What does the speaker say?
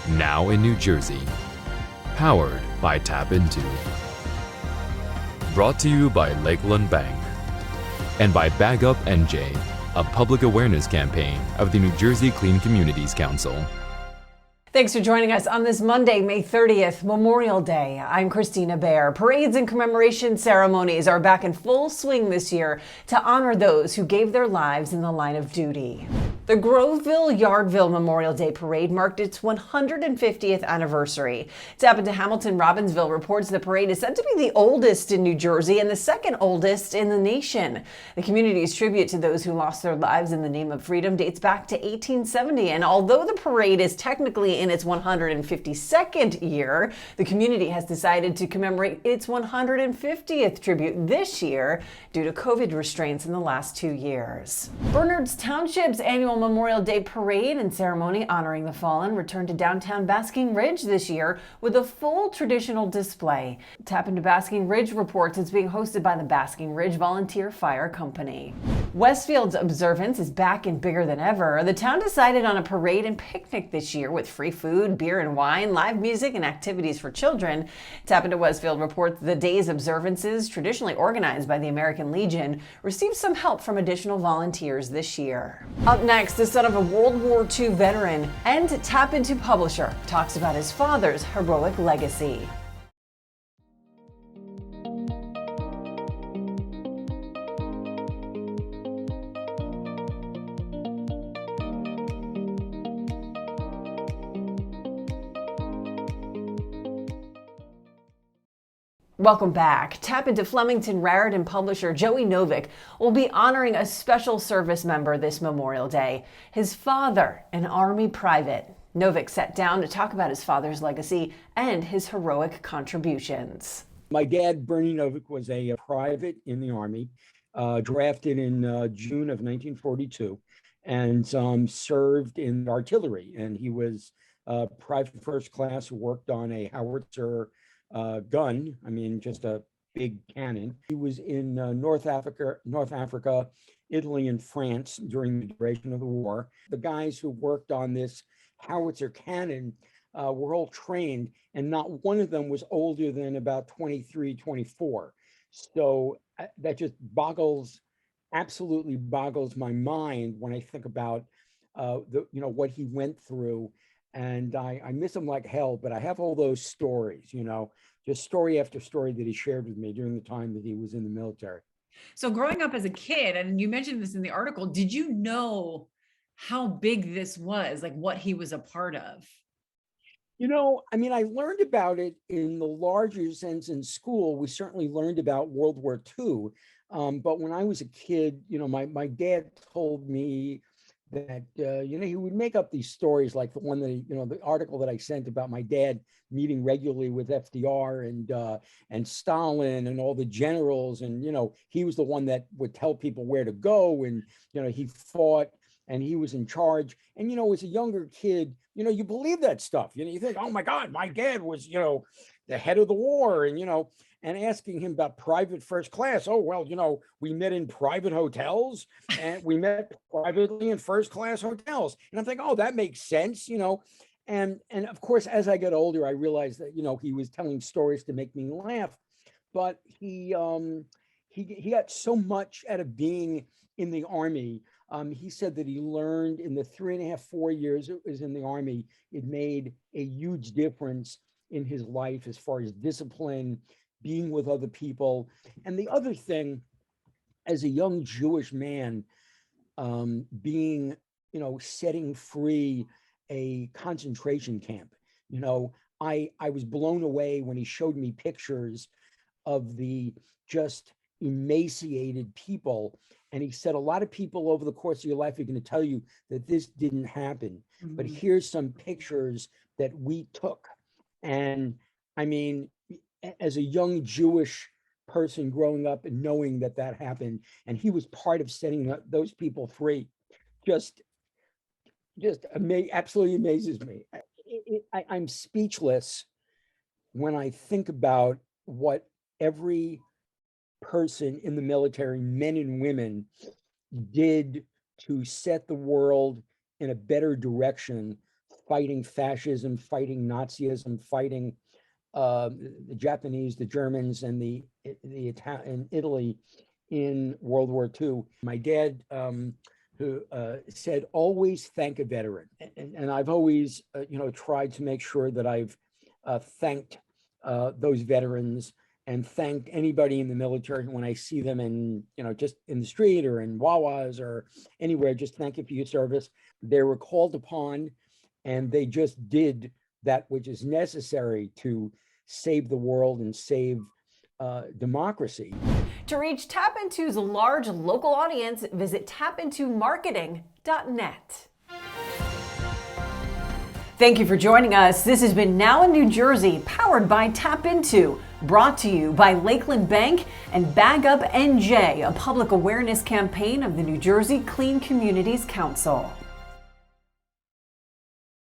now in New Jersey. Powered by TAPinto. Brought to you by Lakeland Bank. And by Bag Up NJ, a public awareness campaign of the New Jersey Clean Communities Council. Thanks for joining us on this Monday, May 30th, Memorial Day. I'm Kristina Behr. Parades and commemoration ceremonies are back in full swing this year to honor those who gave their lives in the line of duty. The Groveville Yardville Memorial Day Parade marked its 150th anniversary. TAPinto Hamilton Robbinsville reports the parade is said to be the oldest in New Jersey and the second oldest in the nation. The community's tribute to those who lost their lives in the name of freedom dates back to 1870, and although the parade is technically in its 152nd year, the community has decided to commemorate its 150th tribute this year due to COVID restraints in the last 2 years. Bernards Township's annual Memorial Day parade and ceremony honoring the fallen returned to downtown Basking Ridge this year with a full traditional display. TAPinto Basking Ridge reports it's being hosted by the Basking Ridge Volunteer Fire Company. Westfield's observance is back and bigger than ever. The town decided on a parade and picnic this year with free food, beer and wine, live music, and activities for children. TAPinto Westfield reports the day's observances, traditionally organized by the American Legion, received some help from additional volunteers this year. Up next, the son of a World War II veteran and TAPinto publisher talks about his father's heroic legacy. Welcome back. TAPinto Flemington Raritan publisher Joey Novick will be honoring a special service member this Memorial Day, his father, an Army private. Novick sat down to talk about his father's legacy and his heroic contributions. My dad, Bernie Novick, was a private in the Army, drafted in June of 1942, and served in artillery. And he was private first class who worked on a howitzer gun. I mean, just a big cannon. He was in North Africa, Italy, and France during the duration of the war. The guys who worked on this howitzer cannon were all trained, and not one of them was older than about 23, 24. So that just absolutely boggles my mind when I think about what he went through. And I miss him like hell, but I have all those stories, just story after story that he shared with me during the time that he was in the military. So growing up as a kid, and you mentioned this in the article, did you know how big this was, like what he was a part of? I learned about it in the larger sense in school. We certainly learned about World War II. But when I was a kid, my dad told me that, he would make up these stories like the one that, the article that I sent about my dad meeting regularly with FDR and Stalin and all the generals. And, he was the one that would tell people where to go. And, he fought and he was in charge. And, as a younger kid, you believe that stuff. You think, oh, my God, my dad was, the head of the war. And asking him about private first class. Oh, well, we met in private hotels and we met privately in first class hotels. And I'm thinking, oh, that makes sense, And of course, as I got older, I realized that, he was telling stories to make me laugh. But he got so much out of being in the Army. He said that he learned in the 3.5, 4 years it was in the Army, it made a huge difference in his life as far as discipline, being with other people. And the other thing, as a young Jewish man, setting free a concentration camp, I was blown away when he showed me pictures of the just emaciated people. And he said, a lot of people over the course of your life are going to tell you that this didn't happen. Mm-hmm. But here's some pictures that we took. And I mean, as a young Jewish person growing up and knowing that happened, and he was part of setting those people free, absolutely amazes me. I'm speechless when I think about what every person in the military, men and women, did to set the world in a better direction fighting fascism, fighting Nazism, fighting the Japanese, the Germans, and the Italian, Italy in World War II. My dad, who said, always thank a veteran. And I've always, tried to make sure that I've thanked those veterans and thanked anybody in the military when I see them in, just in the street or in Wawa's or anywhere, just thank you for your service. They were called upon and they just did that which is necessary to save the world and save democracy. To reach TAPinto's large local audience, visit tapintomarketing.net. Thank you for joining us. This has been Now in New Jersey, powered by TAPinto, brought to you by Lakeland Bank and Bag Up NJ, a public awareness campaign of the New Jersey Clean Communities Council.